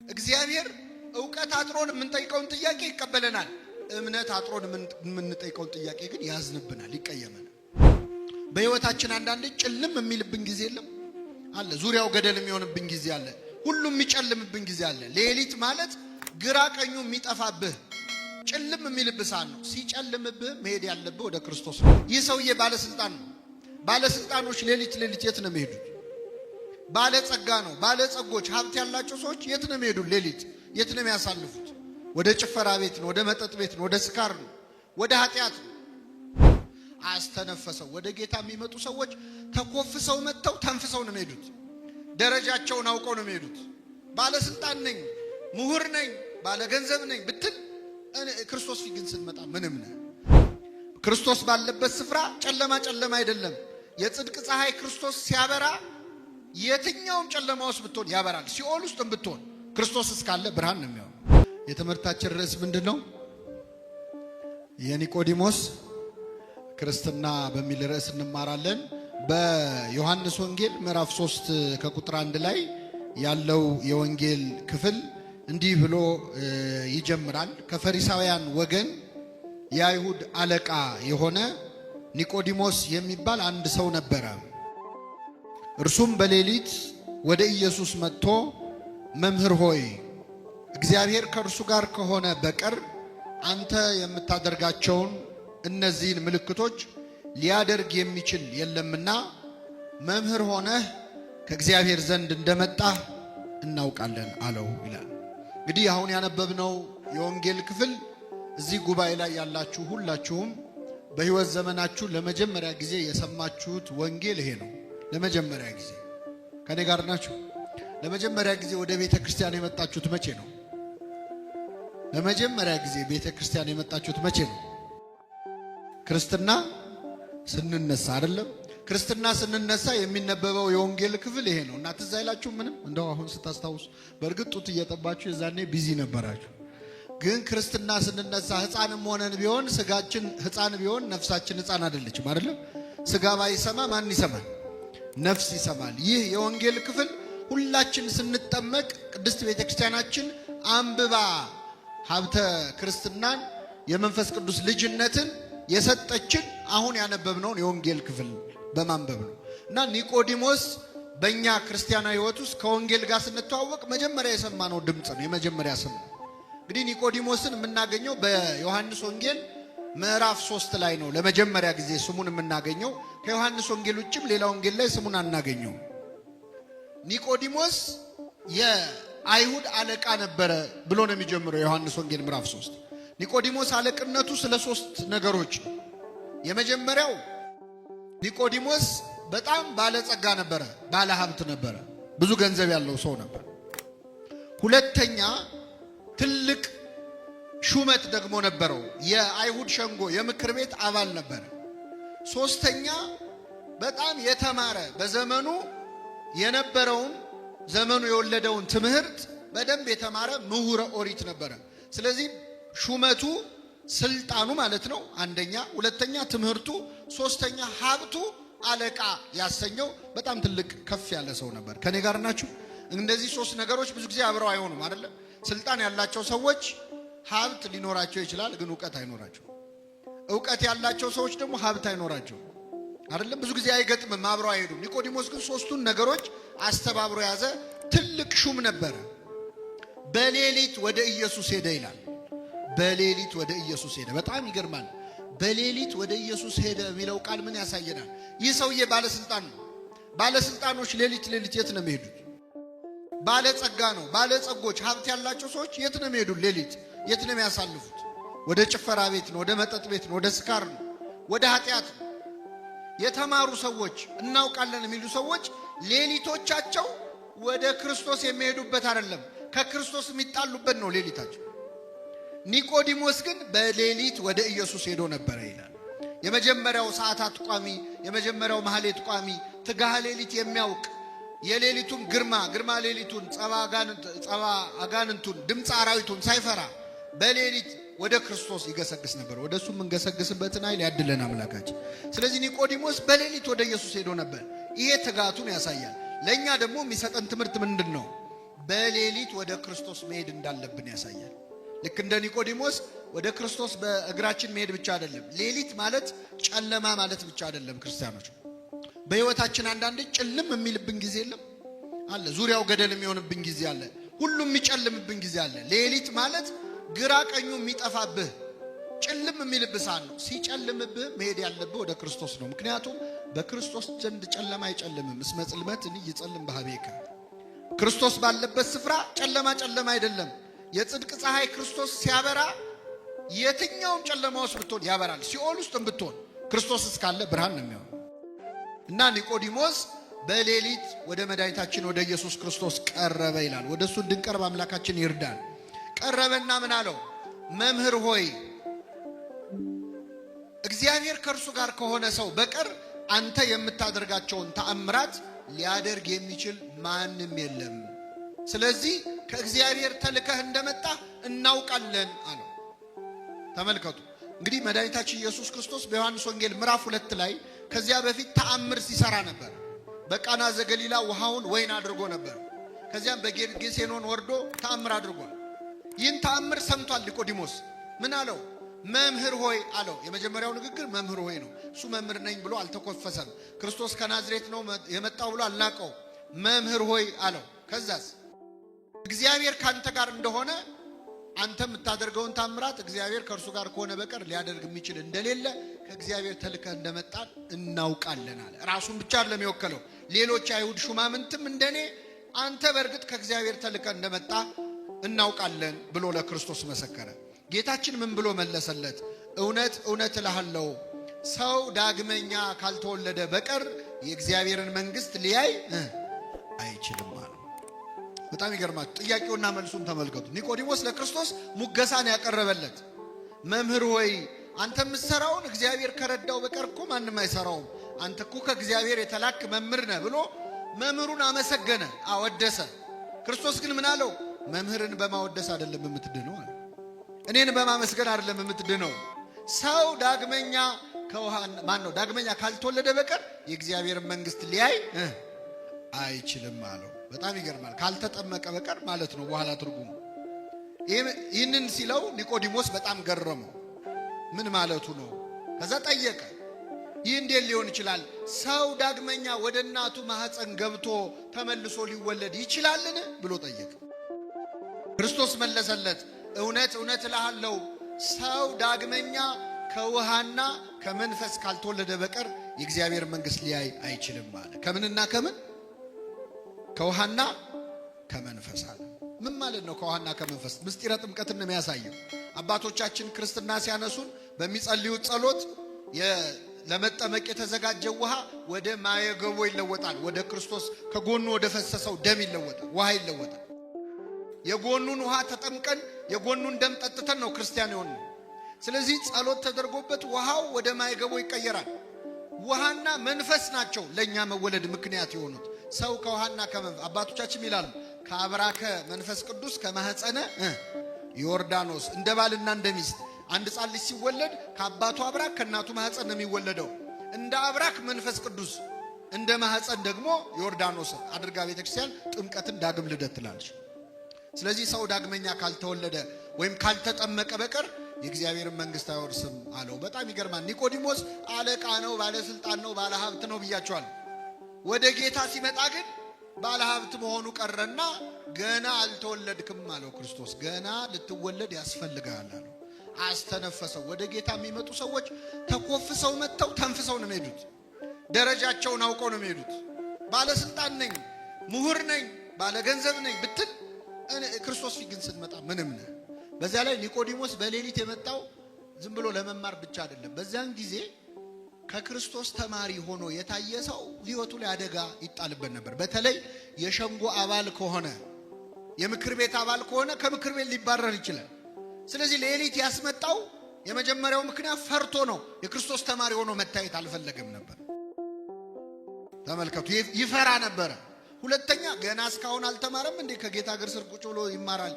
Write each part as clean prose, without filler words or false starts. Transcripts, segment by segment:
እግዚአብሔር ዕውቀት አጥሮን የምንጠይቀውን ጥያቄ ይቀበለናል። እምነት አጥሮን የምንጠይቀውን ጥያቄ ግን ያዝንብናል፣ ይቀየመናል። በህይወታችን አንዳንዴ ጭልም የሚልብን ጊዜ የለም አለ። ዙሪያው ገደል የሚሆንብን ጊዜ አለ። ሁሉም የሚጨልምብን ጊዜ አለ። ሌሊት ማለት ግራ ቀኙ የሚጠፋብህ ጭልም የሚልብህ ሰዓት ነው። ሲጨልምብህ መሄድ ያለብህ ወደ ክርስቶስ ነው። ይህ ሰውዬ ባለስልጣን ነው። ባለስልጣኖች ሌሊት የት ነው የሚሄዱት? ባለጸጋ ነው። ባለጸጎች ሀብት ያላቸው ሰዎች የት ነው የሚሄዱት? ሌሊት የት ነው የሚያሳልፉት? ወደ ጭፈራ ቤት ነው፣ ወደ መጠጥ ቤት ነው፣ ወደ ስካር ነው፣ ወደ ኃጢአት ነው። አስተነፈሰው። ወደ ጌታ የሚመጡ ሰዎች ተኮፍሰው መጥተው ተንፍሰው ነው የሚሄዱት። ደረጃቸውን አውቀው ነው የሚሄዱት። ባለስልጣን ነኝ፣ ምሁር ነኝ፣ ባለገንዘብ ነኝ ብትል ክርስቶስ ፊት ግን ስትመጣ ምንም ነህ። ክርስቶስ ባለበት ስፍራ ጨለማ አይደለም። የጽድቅ ፀሐይ ክርስቶስ ሲያበራ የትኛውም ጨለማ ውስጥ ብትሆን ያበራል። ሲኦል ውስጥ ብትሆን ክርስቶስ እስካለ ብርሃን ነው የሚሆነው። የትምህርታችን ርዕስ ምንድነው? የኒቆዲሞስ ክርስትና በሚል ርዕስ እንማራለን። በዮሐንስ ወንጌል ምዕራፍ 3 ከቁጥር 1 ላይ ያለው የወንጌል ክፍል እንዲህ ብሎ ይጀምራል። ከፈሪሳውያን ወገን የአይሁድ አለቃ የሆነ ኒቆዲሞስ የሚባል አንድ ሰው ነበረ። እርሱም በሌሊት ወደ ኢየሱስ መጥቶ መምህር ሆይ እግዚአብሔር ከእርሱ ጋር ከሆነ በቀር አንተ የምታደርጋቸውን እነዚህን ምልክቶች ሊያደርግ የሚችል የለምና መምህር ሆነህ ከእግዚአብሔር ዘንድ እንደመጣህ እናውቃለን አለው ይላል። እንግዲህ አሁን ያነበብነው የወንጌል ክፍል እዚህ ጉባኤ ላይ ያላችሁ ሁላችሁም በሕይወት ዘመናችሁ ለመጀመሪያ ጊዜ የሰማችሁት ወንጌል ይሄ ነው። ለመጀመሪያ ጊዜ ከኔ ጋር ናችሁ? ለመጀመሪያ ጊዜ ወደ ቤተ ክርስቲያን የመጣችሁት መቼ ነው? ለመጀመሪያ ጊዜ ቤተ ክርስቲያን የመጣችሁት መቼ ነው? ክርስትና ስንነሳ አይደለም? ክርስትና ስንነሳ የሚነበበው የወንጌል ክፍል ይሄ ነው። እና ትዝ አይላችሁ? ምንም እንደው አሁን ስታስታውሱ፣ በእርግጥ ጡት እየጠባችሁ የዛኔ ቢዚ ነበራችሁ። ግን ክርስትና ስንነሳ ሕፃንም ሆነን ቢሆን ስጋችን ሕፃን ቢሆን ነፍሳችን ሕፃን አይደለችም አይደለም? ስጋ ባይሰማ ማን ይሰማል? ነፍስ ይሰማል። ይህ የወንጌል ክፍል ሁላችን ስንጠመቅ ቅድስት ቤተክርስቲያናችን አንብባ ሀብተ ክርስትናን የመንፈስ ቅዱስ ልጅነትን የሰጠችን አሁን ያነበብነውን የወንጌል ክፍል በማንበብ ነው። እና ኒቆዲሞስ በእኛ ክርስቲያናዊ ሕይወት ውስጥ ከወንጌል ጋር ስንተዋወቅ መጀመሪያ የሰማነው ድምፅ ነው፣ የመጀመሪያ ስም ነው። እንግዲህ ኒቆዲሞስን የምናገኘው በዮሐንስ ወንጌል ምዕራፍ 3 ላይ ነው ለመጀመሪያ ጊዜ ስሙን የምናገኘው። ከዮሐንስ ወንጌል ውጭም ሌላ ወንጌል ላይ ስሙን አናገኘው። ኒቆዲሞስ የአይሁድ አለቃ ነበረ ብሎ ነው የሚጀምረው ዮሐንስ ወንጌል ምዕራፍ 3። ኒቆዲሞስ አለቅነቱ ስለ 3 ነገሮች ነው። የመጀመሪያው ኒቆዲሞስ በጣም ባለጸጋ ነበረ፣ ባለ ሀብት ነበረ፣ ብዙ ገንዘብ ያለው ሰው ነበር። ሁለተኛ ትልቅ ሹመት ደግሞ ነበረው፣ የአይሁድ ሸንጎ የምክር ቤት አባል ነበረ። ሶስተኛ በጣም የተማረ በዘመኑ የነበረውን ዘመኑ የወለደውን ትምህርት በደንብ የተማረ ምሁረ ኦሪት ነበረ። ስለዚህ ሹመቱ ስልጣኑ ማለት ነው አንደኛ፣ ሁለተኛ ትምህርቱ፣ ሶስተኛ ሀብቱ አለቃ ያሰኘው በጣም ትልቅ ከፍ ያለ ሰው ነበር። ከኔ ጋር ናችሁ? እንደዚህ 3 ነገሮች ብዙ ጊዜ አብረው አይሆኑም አይደለ? ስልጣን ያላቸው ሰዎች ሀብት ሊኖራቸው ይችላል፣ ግን ዕውቀት አይኖራቸው። ዕውቀት ያላቸው ሰዎች ደግሞ ሀብት አይኖራቸው አይደለም? ብዙ ጊዜ አይገጥምም፣ አብረው አይሄዱም። ኒቆዲሞስ ግን 3ቱን ነገሮች አስተባብሮ ያዘ። ትልቅ ሹም ነበረ። በሌሊት ወደ ኢየሱስ ሄደ ይላል። በሌሊት ወደ ኢየሱስ ሄደ። በጣም ይገርማል። በሌሊት ወደ ኢየሱስ ሄደ የሚለው ቃል ምን ያሳየናል? ይህ ሰውዬ ባለስልጣን ነው። ባለስልጣኖች ሌሊት የት ነው የሚሄዱት? ባለጸጋ ነው። ባለጸጎች ሀብት ያላቸው ሰዎች የት ነው የሚሄዱት? ሌሊት የት ነው የሚያሳልፉት? ወደ ጭፈራ ቤት ነው፣ ወደ መጠጥ ቤት ነው፣ ወደ ስካር ነው፣ ወደ ኃጢአት ነው። የተማሩ ሰዎች እናውቃለን የሚሉ ሰዎች ሌሊቶቻቸው ወደ ክርስቶስ የሚሄዱበት አይደለም፣ ከክርስቶስ የሚጣሉበት ነው ሌሊታቸው። ኒቆዲሞስ ግን በሌሊት ወደ ኢየሱስ ሄዶ ነበረ ይላል። የመጀመሪያው ሰዓታት ቋሚ፣ የመጀመሪያው ማህሌት ቋሚ፣ ትጋሃ ሌሊት የሚያውቅ የሌሊቱን ግርማ ሌሊቱን ጸባ አጋንንቱን ድምፅ አራዊቱን ሳይፈራ በሌሊት ወደ ክርስቶስ ይገሰግስ ነበር። ወደ እሱ የምንገሰግስበትን ኃይል ያድለን አምላካችን። ስለዚህ ኒቆዲሞስ በሌሊት ወደ ኢየሱስ ሄዶ ነበር። ይሄ ትጋቱን ያሳያል። ለእኛ ደግሞ የሚሰጠን ትምህርት ምንድን ነው? በሌሊት ወደ ክርስቶስ መሄድ እንዳለብን ያሳያል። ልክ እንደ ኒቆዲሞስ ወደ ክርስቶስ በእግራችን መሄድ ብቻ አይደለም። ሌሊት ማለት ጨለማ ማለት ብቻ አይደለም። ክርስቲያኖች በህይወታችን አንዳንዴ ጭልም የሚልብን ጊዜ አለ። ዙሪያው ገደል የሚሆንብን ጊዜ አለ። ሁሉም የሚጨልምብን ጊዜ አለ። ሌሊት ማለት ግራ ቀኙ የሚጠፋብህ ጭልም የሚልብህ ሰዓት ነው። ሲጨልምብህ መሄድ ያለብህ ወደ ክርስቶስ ነው። ምክንያቱም በክርስቶስ ዘንድ ጨለማ አይጨልምም። እስመ ጽልመት ይጸልም በኀቤከ። ክርስቶስ ባለበት ስፍራ ጨለማ አይደለም። የጽድቅ ፀሐይ ክርስቶስ ሲያበራ የትኛውም ጨለማ ውስጥ ብትሆን ያበራል። ሲኦል ውስጥ ብትሆን ክርስቶስ እስካለ ብርሃን ነው የሚሆነው። እና ኒቆዲሞስ በሌሊት ወደ መድኃኒታችን ወደ ኢየሱስ ክርስቶስ ቀረበ ይላል። ወደሱ እንድንቀርብ አምላካችን ይርዳል። ቀረበና ምን አለው? መምህር ሆይ እግዚአብሔር ከእርሱ ጋር ከሆነ ሰው በቀር አንተ የምታደርጋቸውን ተአምራት ሊያደርግ የሚችል ማንም የለም። ስለዚህ ከእግዚአብሔር ተልከህ እንደመጣ እናውቃለን አለው። ተመልከቱ እንግዲህ መድኃኒታችን ኢየሱስ ክርስቶስ በዮሐንስ ወንጌል ምዕራፍ 2 ላይ ከዚያ በፊት ተአምር ሲሰራ ነበር። በቃና ዘገሊላ ውሃውን ወይን አድርጎ ነበር። ከዚያም በጌርጌሴኖን ወርዶ ተአምር አድርጓል። ይህን ተአምር ሰምቷል ኒቆዲሞስ። ምን አለው? መምህር ሆይ አለው። የመጀመሪያው ንግግር መምህር ሆይ ነው። እሱ መምህር ነኝ ብሎ አልተኮፈሰም። ክርስቶስ ከናዝሬት ነው የመጣው ብሎ አልናቀው። መምህር ሆይ አለው። ከዛስ እግዚአብሔር ካንተ ጋር እንደሆነ አንተ የምታደርገውን ታምራት እግዚአብሔር ከእርሱ ጋር ከሆነ በቀር ሊያደርግ የሚችል እንደሌለ ከእግዚአብሔር ተልከህ እንደመጣን እናውቃለን አለ። ራሱን ብቻ አይደለም የወከለው፣ ሌሎች አይሁድ ሹማምንትም እንደኔ አንተ በእርግጥ ከእግዚአብሔር ተልከህ እንደመጣ እናውቃለን ብሎ ለክርስቶስ መሰከረ። ጌታችን ምን ብሎ መለሰለት? እውነት እውነት እልሃለሁ ሰው ዳግመኛ ካልተወለደ በቀር የእግዚአብሔርን መንግሥት ሊያይ አይችልም አለ። በጣም ይገርማችሁ። ጥያቄውና መልሱን ተመልከቱ። ኒቆዲሞስ ለክርስቶስ ሙገሳን ያቀረበለት መምህር ሆይ አንተ የምትሰራውን እግዚአብሔር ከረዳው በቀር እኮ ማንም አይሰራውም። አንተ እኮ ከእግዚአብሔር የተላክ መምህር ነህ ብሎ መምህሩን አመሰገነ፣ አወደሰ። ክርስቶስ ግን ምን አለው? መምህርን በማወደስ አይደለም የምትድነው አለ። እኔን በማመስገን አይደለም የምትድነው። ሰው ዳግመኛ ዳግመኛ ካልተወለደ በቀር የእግዚአብሔር መንግሥት ሊያይ አይችልም አለው። በጣም ይገርማል። ካልተጠመቀ በቀር ማለት ነው በኋላ ትርጉሙ። ይህንን ሲለው ኒቆዲሞስ በጣም ገረመው። ምን ማለቱ ነው? ከዛ ጠየቀ። ይህ እንዴት ሊሆን ይችላል? ሰው ዳግመኛ ወደ እናቱ ማህፀን ገብቶ ተመልሶ ሊወለድ ይችላልን ብሎ ጠየቀ። ክርስቶስ መለሰለት፣ እውነት እውነት እልሃለሁ ሰው ዳግመኛ ከውሃና ከመንፈስ ካልተወለደ በቀር የእግዚአብሔር መንግሥት ሊያይ አይችልም አለ። ከምንና ከምን? ከውሃና ከመንፈስ አለ። ምን ማለት ነው? ከውሃና ከመንፈስ ምስጢረ ጥምቀትን ነው የሚያሳየው። አባቶቻችን ክርስትና ሲያነሱን በሚጸልዩት ጸሎት ለመጠመቅ የተዘጋጀው ውሃ ወደ ማየገቦ ይለወጣል። ወደ ክርስቶስ ከጎኑ ወደ ፈሰሰው ደም ይለወጣል፣ ውሃ ይለወጣል። የጎኑን ውሃ ተጠምቀን የጎኑን ደም ጠጥተን ነው ክርስቲያን የሆነው። ስለዚህ ጸሎት ተደርጎበት ውሃው ወደ ማየገቦ ይቀየራል። ውሃና መንፈስ ናቸው ለኛ መወለድ ምክንያት የሆኑት። ሰው ከውሃና ከመንፈስ አባቶቻችን ይላሉ ከአብራከ መንፈስ ቅዱስ ከማህፀነ ዮርዳኖስ። እንደ ባልና እንደ ሚስት አንድ ሕፃን ልጅ ሲወለድ ከአባቱ አብራክ ከእናቱ ማህፀን ነው የሚወለደው። እንደ አብራክ መንፈስ ቅዱስ፣ እንደ ማህፀን ደግሞ ዮርዳኖስ አድርጋ ቤተክርስቲያን ጥምቀትን ዳግም ልደት ትላለች። ስለዚህ ሰው ዳግመኛ ካልተወለደ ወይም ካልተጠመቀ በቀር የእግዚአብሔርን መንግሥት አይወርስም አለው። በጣም ይገርማል። ኒቆዲሞስ አለቃ ነው፣ ባለስልጣን ነው፣ ባለሀብት ነው ብያቸዋል። ወደ ጌታ ሲመጣ ግን ባለሀብት መሆኑ ቀረና ገና አልተወለድክም አለው ክርስቶስ። ገና ልትወለድ ያስፈልጋል አለው። አስተነፈሰው። ወደ ጌታ የሚመጡ ሰዎች ተኮፍሰው መጥተው ተንፍሰው ነው የሚሄዱት። ደረጃቸውን አውቀው ነው የሚሄዱት። ባለስልጣን ነኝ፣ ምሁር ነኝ፣ ባለገንዘብ ነኝ ብትል ክርስቶስ ፊት ግን ስትመጣ ምንም ነህ። በዚያ ላይ ኒቆዲሞስ በሌሊት የመጣው ዝም ብሎ ለመማር ብቻ አይደለም። በዚያን ጊዜ ከክርስቶስ ተማሪ ሆኖ የታየ ሰው ሕይወቱ ላይ አደጋ ይጣልበት ነበር። በተለይ የሸንጎ አባል ከሆነ፣ የምክር ቤት አባል ከሆነ ከምክር ቤት ሊባረር ይችላል። ስለዚህ ሌሊት ያስመጣው የመጀመሪያው ምክንያት ፈርቶ ነው። የክርስቶስ ተማሪ ሆኖ መታየት አልፈለገም ነበር። ተመልከቱ፣ ይፈራ ነበረ። ሁለተኛ ገና እስካሁን አልተማረም እንዴ? ከጌታ እግር ስር ቁጭ ብሎ ይማራል።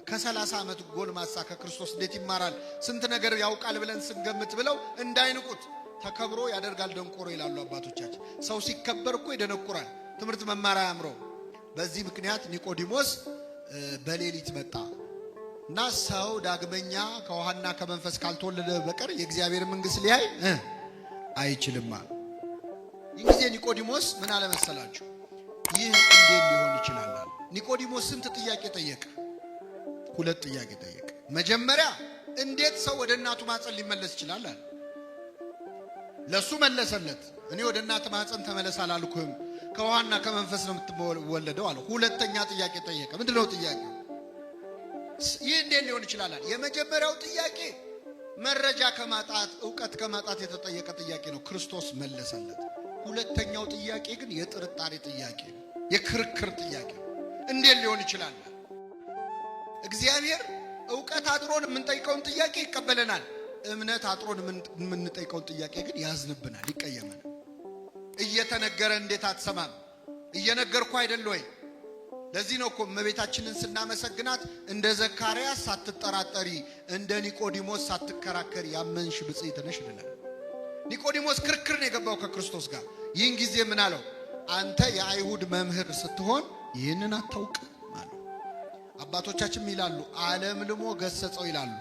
ከ30 ዓመት ጎልማሳ ከክርስቶስ እንዴት ይማራል? ስንት ነገር ያውቃል ብለን ስንገምት ብለው እንዳይንቁት ተከብሮ ያደርጋል ደንቆሮ ይላሉ አባቶቻችን። ሰው ሲከበር እኮ ይደነቁራል፣ ትምህርት መማር አያምረው። በዚህ ምክንያት ኒቆዲሞስ በሌሊት መጣ እና ሰው ዳግመኛ ከውሃና ከመንፈስ ካልተወለደ በቀር የእግዚአብሔር መንግሥት ሊያይ አይችልም አለ። ይህ ጊዜ ኒቆዲሞስ ምን አለ መሰላችሁ? ይህ እንዴት ሊሆን ይችላል? ኒቆዲሞስ ስንት ጥያቄ ጠየቀ? 2 ጥያቄ ጠየቀ። መጀመሪያ እንዴት ሰው ወደ እናቱ ማህፀን ሊመለስ ይችላል አለ። ለሱ መለሰለት። እኔ ወደ እናት ማህፀን ተመለስ አላልኩህም፣ ከውሃና ከመንፈስ ነው የምትወለደው አለ። ሁለተኛ ጥያቄ ጠየቀ። ምንድነው ጥያቄው? ይህ እንዴት ሊሆን ይችላል? የመጀመሪያው ጥያቄ መረጃ ከማጣት ዕውቀት ከማጣት የተጠየቀ ጥያቄ ነው። ክርስቶስ መለሰለት። ሁለተኛው ጥያቄ ግን የጥርጣሬ ጥያቄ ነው፣ የክርክር ጥያቄ። እንዴት ሊሆን ይችላል? እግዚአብሔር ዕውቀት አጥሮን የምንጠይቀውን ጥያቄ ይቀበለናል። እምነት አጥሮን የምንጠይቀውን ጥያቄ ግን ያዝንብናል፣ ይቀየመናል። እየተነገረ እንዴት አትሰማም? እየነገርኩ አይደል ወይ? ለዚህ ነው እኮ እመቤታችንን ስናመሰግናት እንደ ዘካርያስ ሳትጠራጠሪ እንደ ኒቆዲሞስ ሳትከራከሪ ያመንሽ ብፅዕት ነሽ ይላል። ኒቆዲሞስ ክርክር ነው የገባው ከክርስቶስ ጋር። ይህን ጊዜ ምን አለው? አንተ የአይሁድ መምህር ስትሆን ይህንን አታውቅም አለው። አባቶቻችን ይላሉ ዓለም ልሞ ገሰጸው ይላሉ።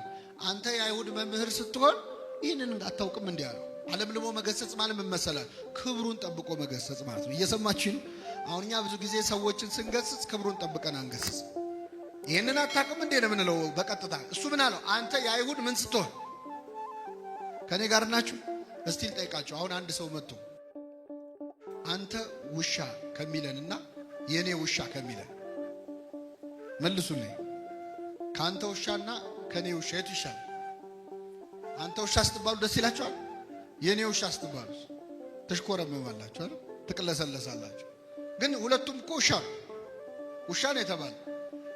አንተ የአይሁድ መምህር ስትሆን ይህንን አታውቅም እንዲህ አለው። ዓለም ልሞ መገሰጽ ማለት ምን መሰላል? ክብሩን ጠብቆ መገሰጽ ማለት ነው። እየሰማችሁ ነው? አሁን እኛ ብዙ ጊዜ ሰዎችን ስንገስጽ ክብሩን ጠብቀን አንገስጽ። ይህንን አታውቅም እንዴ ነው የምንለው በቀጥታ። እሱ ምን አለው? አንተ የአይሁድ ምን ስትሆን? ከኔ ጋር ናችሁ? እስቲ ልጠይቃችሁ። አሁን አንድ ሰው መጥቶ አንተ ውሻ ከሚለንና የኔ ውሻ ከሚለን መልሱልኝ። ካንተ ውሻና ከኔ ውሻ የቱ ይሻላል? አንተ ውሻ ስትባሉ ደስ ይላችኋል? የኔ ውሻ ስትባሉ ተሽኮረመማላችሁ አይደል? ትቅለሰለሳላችሁ። ግን ሁለቱም እኮ ውሻ ነው የተባለ።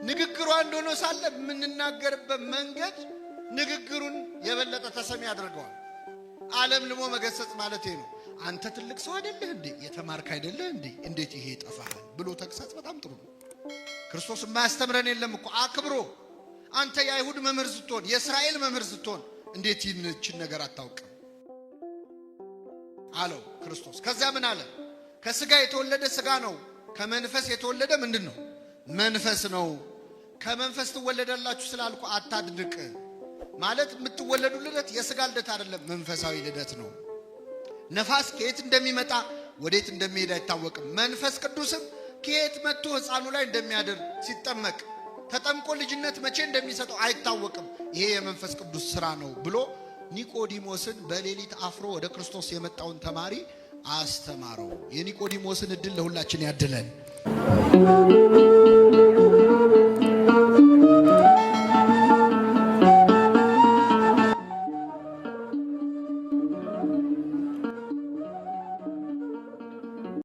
ንግግሩ አንድ ሆኖ ሳለ የምንናገርበት መንገድ ንግግሩን የበለጠ ተሰሚ ያደርገዋል። ዓለም ልሞ መገሰጽ ማለት ነው። አንተ ትልቅ ሰው አይደለህ እንዴ? የተማርክ አይደለህ እንዴ? እንዴት ይሄ ይጠፋሃል ብሎ ተግሳጽ በጣም ጥሩ ነው። ክርስቶስ የማያስተምረን የለም እኮ አክብሮ። አንተ የአይሁድ መምህር ስትሆን፣ የእስራኤል መምህር ስትሆን እንዴት ይህችን ነገር አታውቅም አለው ክርስቶስ። ከዛ ምን አለ? ከስጋ የተወለደ ስጋ ነው፣ ከመንፈስ የተወለደ ምንድን ነው? መንፈስ ነው። ከመንፈስ ትወለዳላችሁ ስላልኩ አታድንቅ። ማለት የምትወለዱ ልደት የስጋ ልደት አይደለም፣ መንፈሳዊ ልደት ነው። ነፋስ ከየት እንደሚመጣ ወዴት እንደሚሄድ አይታወቅም። መንፈስ ቅዱስም ከየት መጥቶ ሕፃኑ ላይ እንደሚያድር ሲጠመቅ ተጠምቆ ልጅነት መቼ እንደሚሰጠው አይታወቅም። ይሄ የመንፈስ ቅዱስ ስራ ነው ብሎ ኒቆዲሞስን በሌሊት አፍሮ ወደ ክርስቶስ የመጣውን ተማሪ አስተማረው። የኒቆዲሞስን እድል ለሁላችን ያድለን።